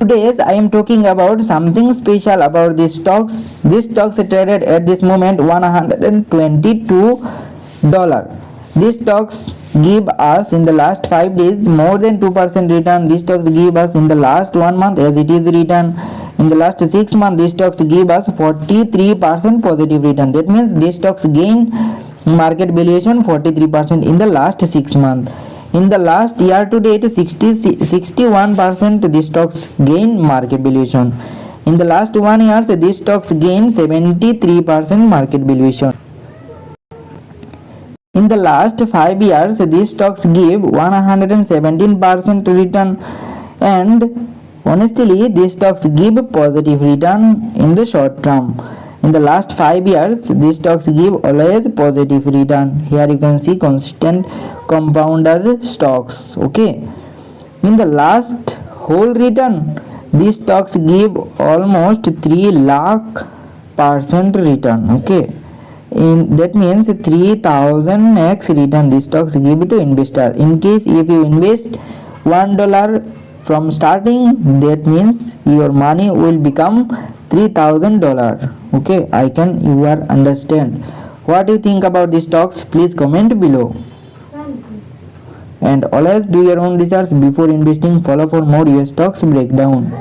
Today I am talking about something special about these stocks. These stocks traded at this moment $122. These stocks give us in the last 5 days more than 2% return. These stocks give us in the last 1 month as it is return. In the last 6 months these stocks give us 43% positive return. That means these stocks gain market valuation 43% in the last 6 months. In the last year to date 61% these stocks gain market valuation. In the last 1 year these stocks gain 73% market valuation. In the last 5 years these stocks give 117% return, and honestly these stocks give positive return in the short term. In the last 5 years these stocks give always positive return. Here you can see constant compounder stocks. Okay, in the last whole return these stocks give almost 3 lakh % return. Okay, that means 3000x return these stocks give to investor. In case if you invest $1 from starting, that means your money will become $3000. Okay, you are understand. What do you think about these stocks? Please comment below. And always do your own research before investing. Follow for more US stocks breakdown.